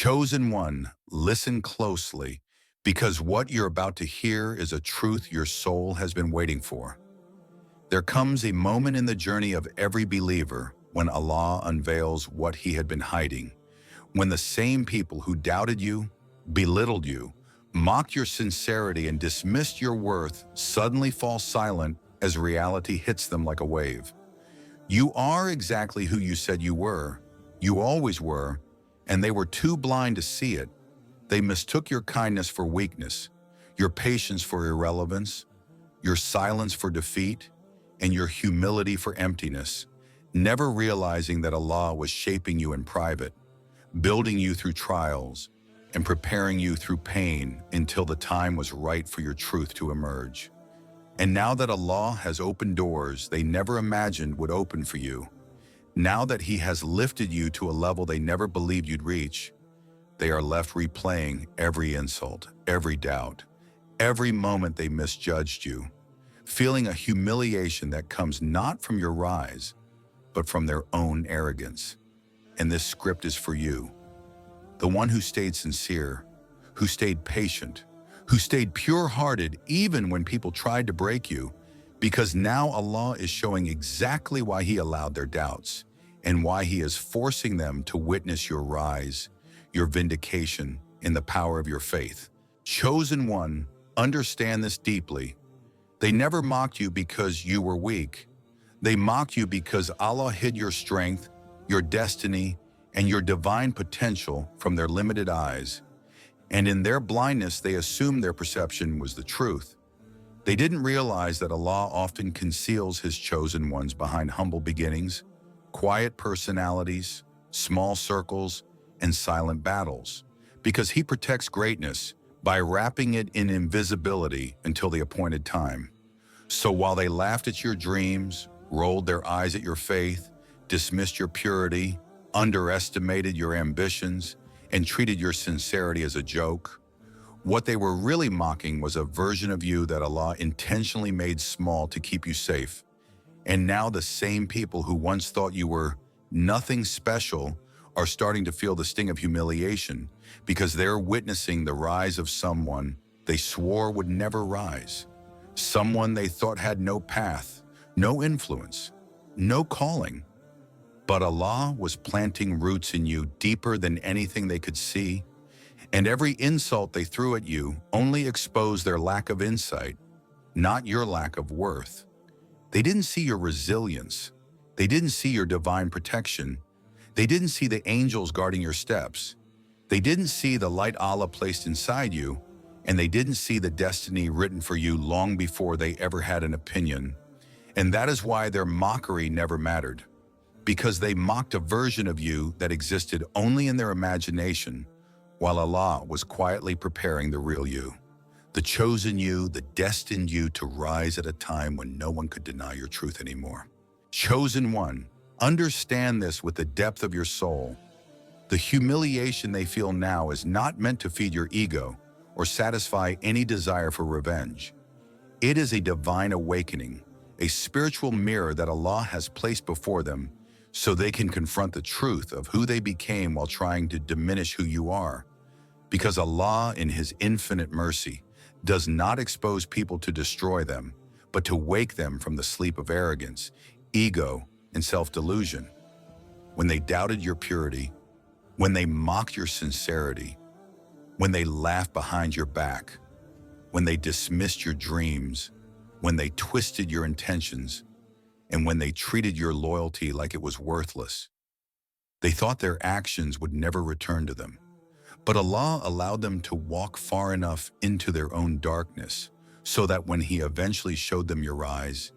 Chosen one, listen closely, because what you're about to hear is a truth your soul has been waiting for. There comes a moment in the journey of every believer when Allah unveils what he had been hiding, when the same people who doubted you, belittled you, mocked your sincerity and dismissed your worth suddenly fall silent as reality hits them like a wave. You are exactly who you said you were. You always were, and they were too blind to see it. They mistook your kindness for weakness, your patience for irrelevance, your silence for defeat, and your humility for emptiness, never realizing that Allah was shaping you in private, building you through trials, and preparing you through pain until the time was right for your truth to emerge. And now that Allah has opened doors they never imagined would open for you, now that He has lifted you to a level they never believed you'd reach, they are left replaying every insult, every doubt, every moment they misjudged you, feeling a humiliation that comes not from your rise, but from their own arrogance. And this script is for you, the one who stayed sincere, who stayed patient, who stayed pure-hearted even when people tried to break you, because now Allah is showing exactly why He allowed their doubts and why He is forcing them to witness your rise, your vindication in the power of your faith. Chosen one, understand this deeply. They never mocked you because you were weak. They mocked you because Allah hid your strength, your destiny, and your divine potential from their limited eyes. And in their blindness, they assumed their perception was the truth. They didn't realize that Allah often conceals His chosen ones behind humble beginnings, quiet personalities, small circles, and silent battles, because He protects greatness by wrapping it in invisibility until the appointed time. So while they laughed at your dreams, rolled their eyes at your faith, dismissed your purity, underestimated your ambitions, and treated your sincerity as a joke, what they were really mocking was a version of you that Allah intentionally made small to keep you safe. And now the same people who once thought you were nothing special are starting to feel the sting of humiliation because they're witnessing the rise of someone they swore would never rise, someone they thought had no path, no influence, no calling. But Allah was planting roots in you deeper than anything they could see, and every insult they threw at you only exposed their lack of insight, not your lack of worth. They didn't see your resilience. They didn't see your divine protection. They didn't see the angels guarding your steps. They didn't see the light Allah placed inside you, and they didn't see the destiny written for you long before they ever had an opinion. And that is why their mockery never mattered, because they mocked a version of you that existed only in their imagination, while Allah was quietly preparing the real you, the chosen you, the destined you to rise at a time when no one could deny your truth anymore. Chosen one, understand this with the depth of your soul. The humiliation they feel now is not meant to feed your ego or satisfy any desire for revenge. It is a divine awakening, a spiritual mirror that Allah has placed before them so they can confront the truth of who they became while trying to diminish who you are. Because Allah, in His infinite mercy, does not expose people to destroy them, but to wake them from the sleep of arrogance, ego, and self-delusion. When they doubted your purity, when they mocked your sincerity, when they laughed behind your back, when they dismissed your dreams, when they twisted your intentions, and when they treated your loyalty like it was worthless. They thought their actions would never return to them. But Allah allowed them to walk far enough into their own darkness so that when He eventually showed them your rise,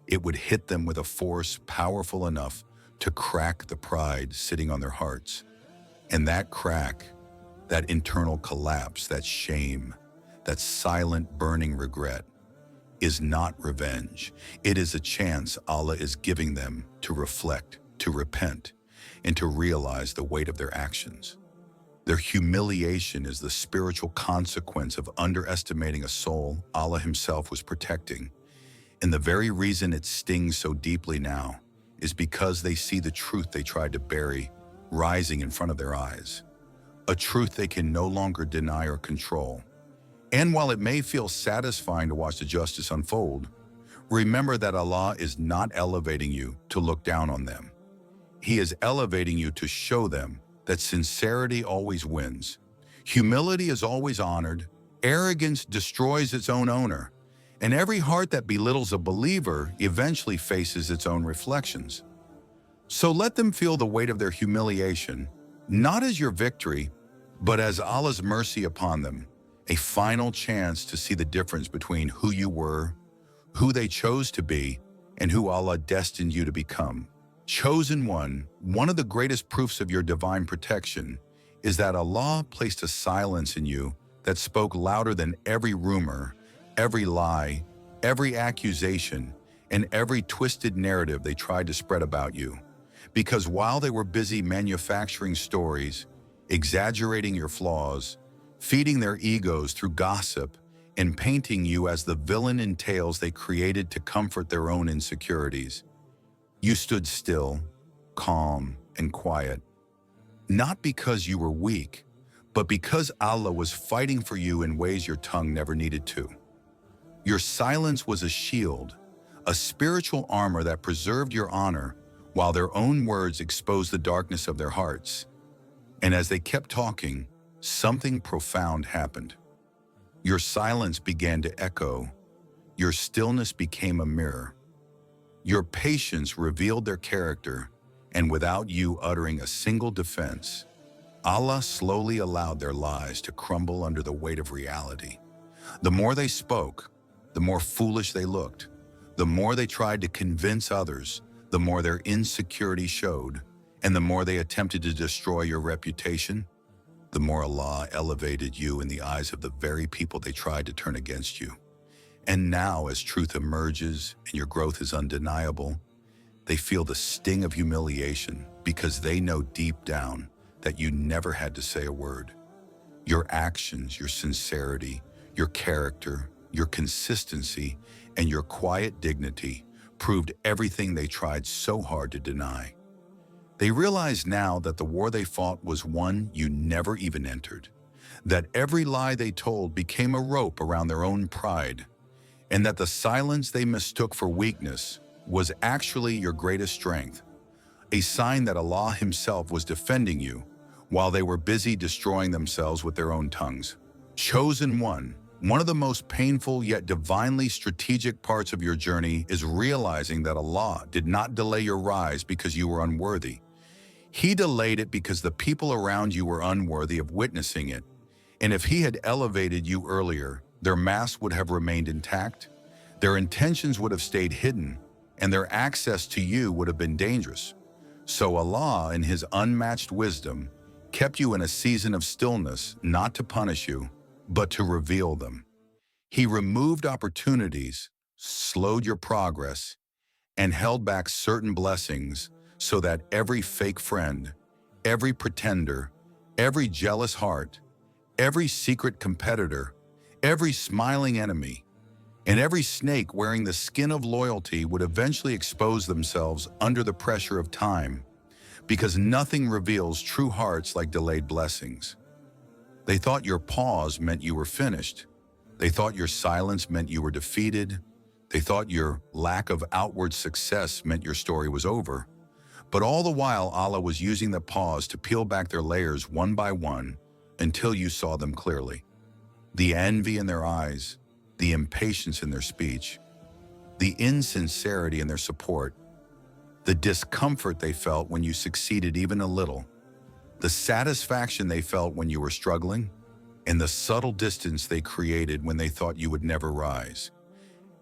it would hit them with a force powerful enough to crack the pride sitting on their hearts. And that crack, that internal collapse, that shame, that silent burning regret, is not revenge. It is a chance Allah is giving them to reflect, to repent, and to realize the weight of their actions. Their humiliation is the spiritual consequence of underestimating a soul Allah Himself was protecting. And the very reason it stings so deeply now is because they see the truth they tried to bury rising in front of their eyes. a truth they can no longer deny or control. And while it may feel satisfying to watch the justice unfold, remember that Allah is not elevating you to look down on them. He is elevating you to show them that sincerity always wins. Humility is always honored. Arrogance destroys its own owner. And every heart that belittles a believer eventually faces its own reflections. So let them feel the weight of their humiliation, not as your victory, but as Allah's mercy upon them, a final chance to see the difference between who you were, who they chose to be, and who Allah destined you to become. Chosen one of the greatest proofs of your divine protection is that Allah placed a silence in you that spoke louder than every rumor, every lie, every accusation, and every twisted narrative they tried to spread about you. Because while they were busy manufacturing stories, exaggerating your flaws, feeding their egos through gossip, and painting you as the villain in tales they created to comfort their own insecurities, you stood still, calm, and quiet, not because you were weak, but because Allah was fighting for you in ways your tongue never needed to. Your silence was a shield, a spiritual armor that preserved your honor, while their own words exposed the darkness of their hearts. And as they kept talking, something profound happened. Your silence began to echo. Your stillness became a mirror. Your patience revealed their character, and without you uttering a single defense, Allah slowly allowed their lies to crumble under the weight of reality. The more they spoke, the more foolish they looked. The more they tried to convince others, the more their insecurity showed, and the more they attempted to destroy your reputation, the more Allah elevated you in the eyes of the very people they tried to turn against you. And now, as truth emerges and your growth is undeniable, they feel the sting of humiliation because they know deep down that you never had to say a word. Your actions, your sincerity, your character, your consistency, and your quiet dignity proved everything they tried so hard to deny. They realize now that the war they fought was one you never even entered, that every lie they told became a rope around their own pride, and that the silence they mistook for weakness was actually your greatest strength, a sign that Allah Himself was defending you while they were busy destroying themselves with their own tongues. Chosen one of the most painful yet divinely strategic parts of your journey is realizing that Allah did not delay your rise because you were unworthy. He delayed it because the people around you were unworthy of witnessing it. And if He had elevated you earlier, their mask would have remained intact, their intentions would have stayed hidden, and their access to you would have been dangerous. So Allah, in His unmatched wisdom, kept you in a season of stillness, not to punish you, but to reveal them. He removed opportunities, slowed your progress, and held back certain blessings so that every fake friend, every pretender, every jealous heart, every secret competitor, every smiling enemy, and every snake wearing the skin of loyalty would eventually expose themselves under the pressure of time, because nothing reveals true hearts like delayed blessings. They thought your pause meant you were finished. They thought your silence meant you were defeated. They thought your lack of outward success meant your story was over. But all the while, Allah was using the pause to peel back their layers one by one until you saw them clearly. The envy in their eyes, the impatience in their speech, the insincerity in their support, the discomfort they felt when you succeeded even a little, the satisfaction they felt when you were struggling, and the subtle distance they created when they thought you would never rise.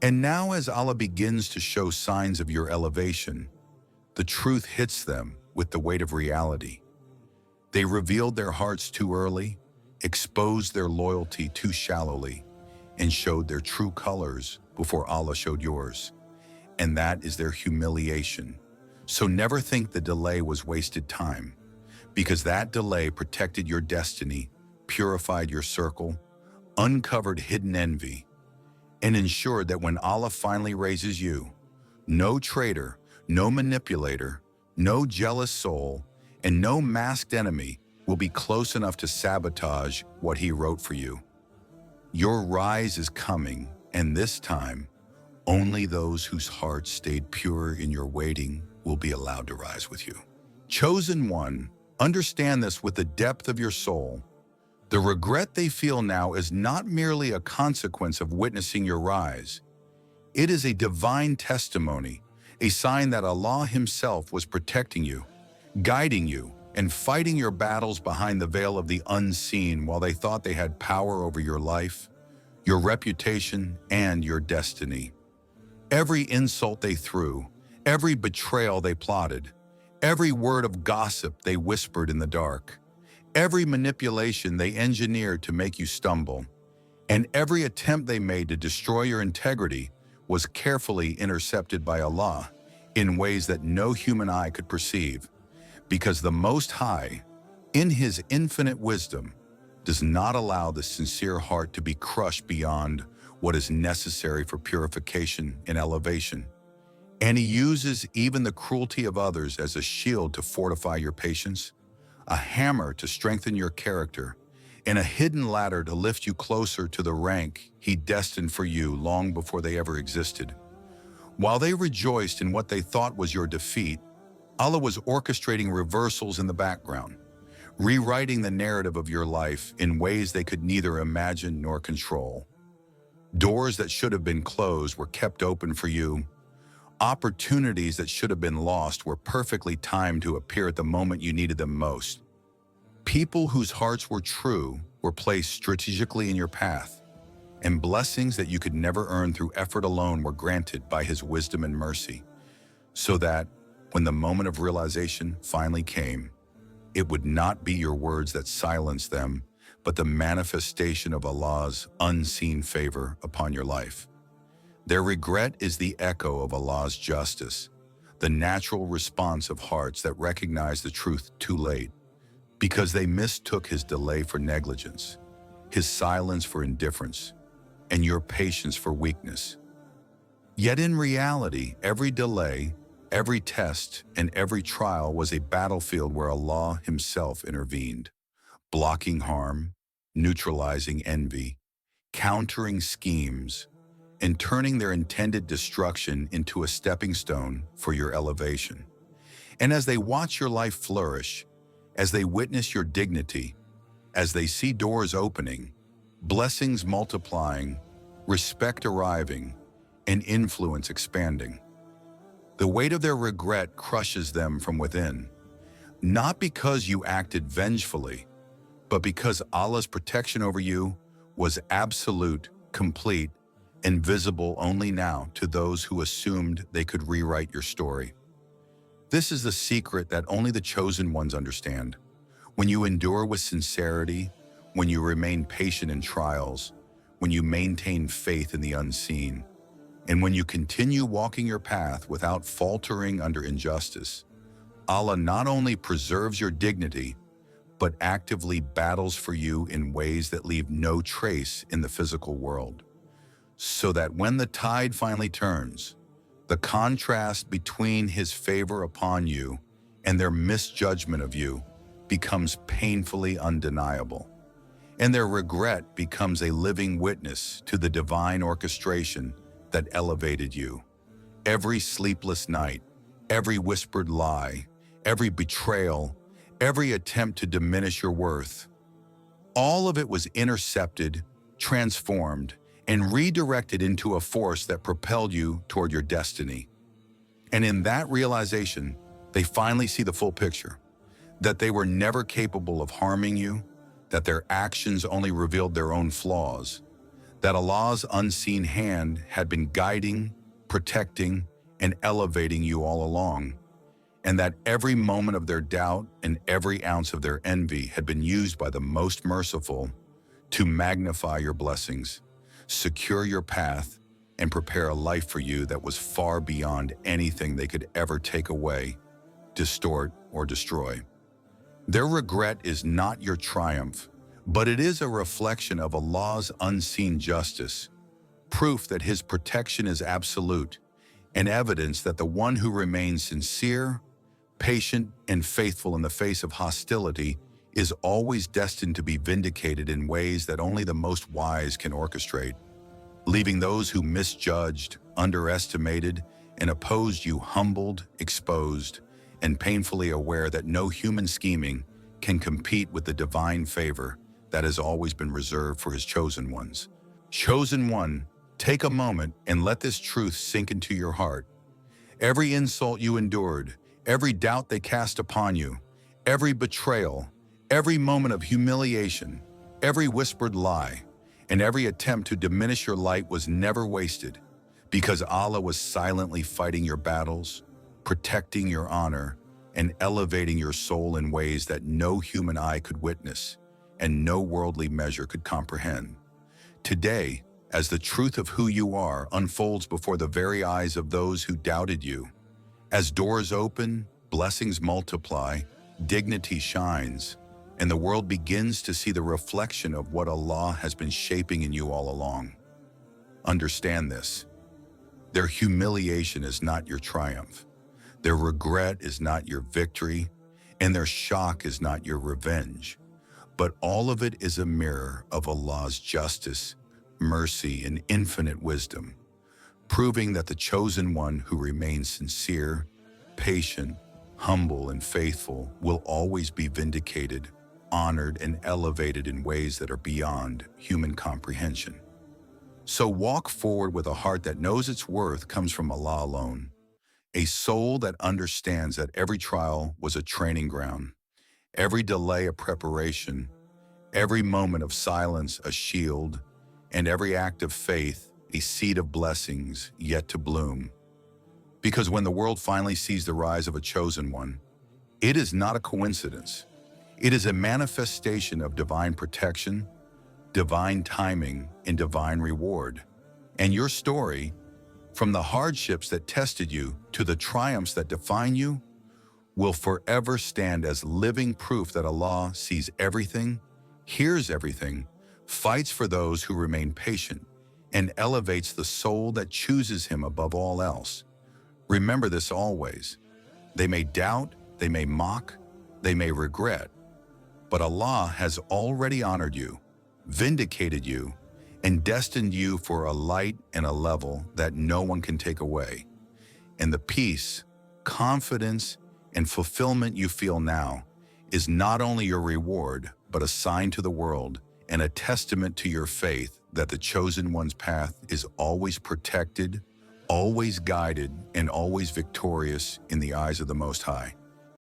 And now, as Allah begins to show signs of your elevation, the truth hits them with the weight of reality. They revealed their hearts too early, exposed their loyalty too shallowly, and showed their true colors before Allah showed yours. And that is their humiliation. So never think the delay was wasted time, because that delay protected your destiny, purified your circle, uncovered hidden envy, and ensured that when Allah finally raises you, no traitor, no manipulator, no jealous soul, and no masked enemy will be close enough to sabotage what He wrote for you. Your rise is coming, and this time, only those whose hearts stayed pure in your waiting will be allowed to rise with you. Chosen one, understand this with the depth of your soul. The regret they feel now is not merely a consequence of witnessing your rise. It is a divine testimony, a sign that Allah Himself was protecting you, guiding you, and fighting your battles behind the veil of the unseen while they thought they had power over your life, your reputation, and your destiny. Every insult they threw, every betrayal they plotted, every word of gossip they whispered in the dark, every manipulation they engineered to make you stumble, and every attempt they made to destroy your integrity was carefully intercepted by Allah in ways that no human eye could perceive, because the Most High, in His infinite wisdom, does not allow the sincere heart to be crushed beyond what is necessary for purification and elevation. And He uses even the cruelty of others as a shield to fortify your patience, a hammer to strengthen your character, and a hidden ladder to lift you closer to the rank He destined for you long before they ever existed. While they rejoiced in what they thought was your defeat, Allah was orchestrating reversals in the background, rewriting the narrative of your life in ways they could neither imagine nor control. Doors that should have been closed were kept open for you. Opportunities that should have been lost were perfectly timed to appear at the moment you needed them most. People whose hearts were true were placed strategically in your path, and blessings that you could never earn through effort alone were granted by His wisdom and mercy, so that, when the moment of realization finally came, it would not be your words that silenced them, but the manifestation of Allah's unseen favor upon your life. Their regret is the echo of Allah's justice, the natural response of hearts that recognize the truth too late, because they mistook His delay for negligence, His silence for indifference, and your patience for weakness. Yet in reality, every delay, every test, and every trial was a battlefield where Allah Himself intervened, blocking harm, neutralizing envy, countering schemes, and turning their intended destruction into a stepping stone for your elevation. And as they watch your life flourish, as they witness your dignity, as they see doors opening, blessings multiplying, respect arriving, and influence expanding, the weight of their regret crushes them from within, not because you acted vengefully, but because Allah's protection over you was absolute, complete, and visible only now to those who assumed they could rewrite your story. This is the secret that only the chosen ones understand. When you endure with sincerity, when you remain patient in trials, when you maintain faith in the unseen, and when you continue walking your path without faltering under injustice, Allah not only preserves your dignity, but actively battles for you in ways that leave no trace in the physical world. So that when the tide finally turns, the contrast between His favor upon you and their misjudgment of you becomes painfully undeniable, and their regret becomes a living witness to the divine orchestration that elevated you. Every sleepless night, every whispered lie, every betrayal, every attempt to diminish your worth, all of it was intercepted, transformed, and redirected into a force that propelled you toward your destiny. And in that realization, they finally see the full picture, that they were never capable of harming you, that their actions only revealed their own flaws, that Allah's unseen hand had been guiding, protecting, and elevating you all along, and that every moment of their doubt and every ounce of their envy had been used by the most merciful to magnify your blessings, secure your path, and prepare a life for you that was far beyond anything they could ever take away, distort, or destroy. Their regret is not your triumph, but it is a reflection of Allah's unseen justice, proof that His protection is absolute, and evidence that the one who remains sincere, patient, and faithful in the face of hostility is always destined to be vindicated in ways that only the most wise can orchestrate, leaving those who misjudged, underestimated, and opposed you humbled, exposed, and painfully aware that no human scheming can compete with the divine favor that has always been reserved for his chosen ones. Chosen one, take a moment and let this truth sink into your heart. Every insult you endured, every doubt they cast upon you, every betrayal, every moment of humiliation, every whispered lie, and every attempt to diminish your light was never wasted, because Allah was silently fighting your battles, protecting your honor, and elevating your soul in ways that no human eye could witness and no worldly measure could comprehend. Today, as the truth of who you are unfolds before the very eyes of those who doubted you, as doors open, blessings multiply, dignity shines, and the world begins to see the reflection of what Allah has been shaping in you all along. Understand this. Their humiliation is not your triumph. Their regret is not your victory, and their shock is not your revenge. But all of it is a mirror of Allah's justice, mercy, and infinite wisdom, proving that the chosen one who remains sincere, patient, humble, and faithful will always be vindicated, honored, and elevated in ways that are beyond human comprehension. So walk forward with a heart that knows its worth comes from Allah alone, a soul that understands that every trial was a training ground, every delay a preparation, every moment of silence a shield, and every act of faith a seed of blessings yet to bloom. Because when the world finally sees the rise of a chosen one, it is not a coincidence. It is a manifestation of divine protection, divine timing, and divine reward. And your story, from the hardships that tested you to the triumphs that define you, will forever stand as living proof that Allah sees everything, hears everything, fights for those who remain patient, and elevates the soul that chooses Him above all else. Remember this always. They may doubt, they may mock, they may regret, but Allah has already honored you, vindicated you, and destined you for a light and a level that no one can take away. And the peace, confidence, and fulfillment you feel now is not only your reward, but a sign to the world and a testament to your faith that the chosen one's path is always protected, always guided, and always victorious in the eyes of the Most High.